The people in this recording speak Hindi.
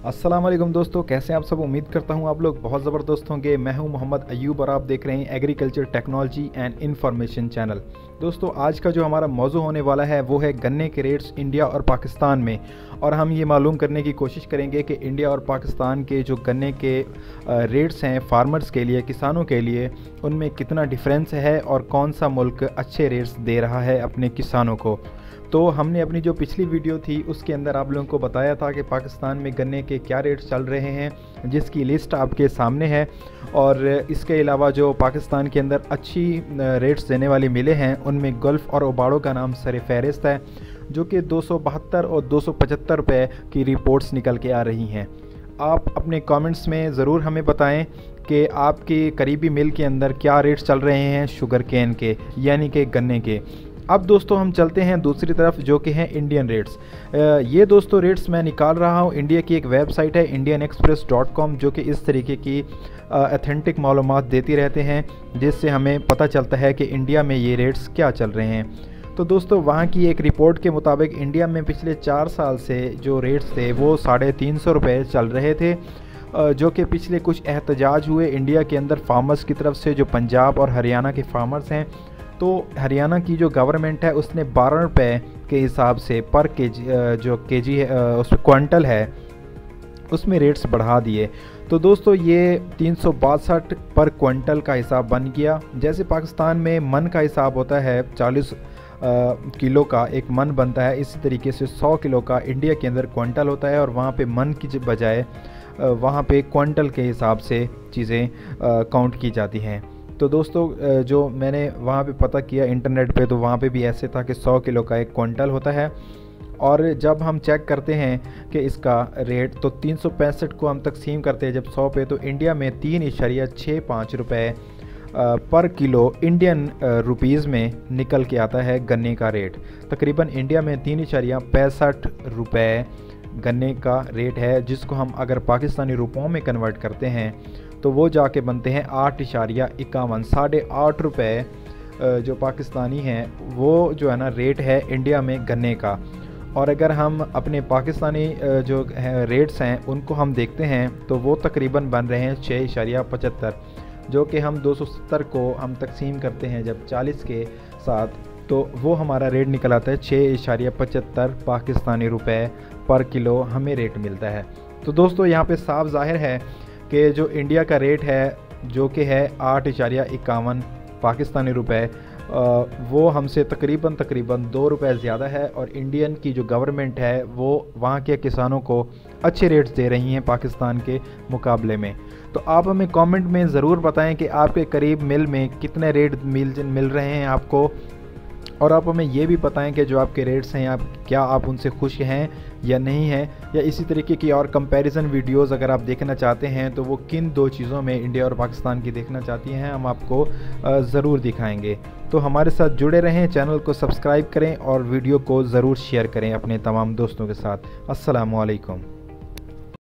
अस्सलाम वालेकुम दोस्तों, कैसे हैं आप सब। उम्मीद करता हूं आप लोग बहुत ज़बरदस्त होंगे। मैं हूं मोहम्मद अयूब और आप देख रहे हैं agriculture technology and information channel. दोस्तों, आज का जो हमारा मौजू होने वाला है वो है गन्ने के रेट्स इंडिया और पाकिस्तान में, और हम ये मालूम करने की कोशिश करेंगे कि इंडिया और पाकिस्तान के जो गन्ने के रेट्स हैं फार्मर्स के लिए, किसानों के लिए, उनमें कितना डिफरेंस है और कौन सा मुल्क अच्छे रेट्स दे रहा है अपने किसानों को। तो हमने अपनी जो पिछली वीडियो थी उसके अंदर आप लोगों को बताया था कि पाकिस्तान में गन्ने के क्या रेट्स चल रहे हैं, जिसकी लिस्ट आपके सामने है। और इसके अलावा जो पाकिस्तान के अंदर अच्छी रेट्स देने वाली मिलें हैं उनमें गल्फ़ और ओबाड़ो का नाम सर फहरिस्त है, जो कि 272 और 275 रुपये की रिपोर्ट्स निकल के आ रही हैं। आप अपने कमेंट्स में ज़रूर हमें बताएं कि आपके करीबी मिल के अंदर क्या रेट्स चल रहे हैं शुगर केन के, यानी कि गन्ने के। अब दोस्तों हम चलते हैं दूसरी तरफ, जो कि हैं इंडियन रेट्स। ये दोस्तों रेट्स मैं निकाल रहा हूँ, इंडिया की एक वेबसाइट है indianexpress.com, जो कि इस तरीके की अथेंटिक मालूमात देती रहते हैं, जिससे हमें पता चलता है कि इंडिया में ये रेट्स क्या चल रहे हैं। तो दोस्तों, वहाँ की एक रिपोर्ट के मुताबिक इंडिया में पिछले 4 साल से जो रेट्स थे वो 350 रुपये चल रहे थे, जो कि पिछले कुछ एहतजाज हुए इंडिया के अंदर फार्मर्स की तरफ से, जो पंजाब और हरियाणा के फार्मर्स हैं। तो हरियाणा की जो गवर्नमेंट है उसने 12 रुपये के हिसाब से पर केजी, जो केजी उस क्विंटल है उसमें रेट्स बढ़ा दिए। तो दोस्तों ये 362 पर क्विंटल का हिसाब बन गया। जैसे पाकिस्तान में मन का हिसाब होता है, 40 किलो का एक मन बनता है, इसी तरीके से 100 किलो का इंडिया के अंदर क्विंटल होता है, और वहाँ पे मन की बजाय वहाँ पे क्विंटल के हिसाब से चीज़ें काउंट की जाती हैं। तो दोस्तों, जो मैंने वहाँ पे पता किया इंटरनेट पे, तो वहाँ पे भी ऐसे था कि 100 किलो का एक क्विंटल होता है। और जब हम चेक करते हैं कि इसका रेट, तो 365 को हम तकसीम करते हैं जब 100 पे, तो इंडिया में 3.65 रुपये पर किलो इंडियन रुपीज़ में निकल के आता है गन्ने का रेट। तकरीबन इंडिया में 3.65 रुपये गन्ने का रेट है, जिसको हम अगर पाकिस्तानी रुपयों में कन्वर्ट करते हैं तो वो जाके बनते हैं 8.51, 8.5 रुपये जो पाकिस्तानी हैं वो जो है ना रेट है इंडिया में गन्ने का। और अगर हम अपने पाकिस्तानी जो रेट्स हैं उनको हम देखते हैं तो वो तकरीबन बन रहे हैं 6.75, जो कि हम 270 को हम तकसीम करते हैं जब 40 के साथ, तो वो हमारा रेट निकल आता है 6.75 पाकिस्तानी रुपए पर किलो हमें रेट मिलता है। तो दोस्तों, यहाँ पे साफ ज़ाहिर है कि जो इंडिया का रेट है, जो कि है 8.51 पाकिस्तानी रुपए, वो हमसे तकरीबन 2 रुपए ज़्यादा है। और इंडियन की जो गवर्नमेंट है वो वहाँ के किसानों को अच्छे रेट्स दे रही हैं पाकिस्तान के मुकाबले में। तो आप हमें कमेंट में ज़रूर बताएं कि आपके करीब मिल में कितने रेट मिल रहे हैं आपको, और आप हमें ये भी बताएं कि जो आपके रेट्स हैं क्या आप उनसे खुश हैं या नहीं हैं, या इसी तरीके की और कंपैरिजन वीडियोस अगर आप देखना चाहते हैं तो वो किन 2 चीज़ों में इंडिया और पाकिस्तान की देखना चाहती हैं, हम आपको ज़रूर दिखाएंगे। तो हमारे साथ जुड़े रहें, चैनल को सब्सक्राइब करें और वीडियो को ज़रूर शेयर करें अपने तमाम दोस्तों के साथ। अस्सलामु अलैकुम।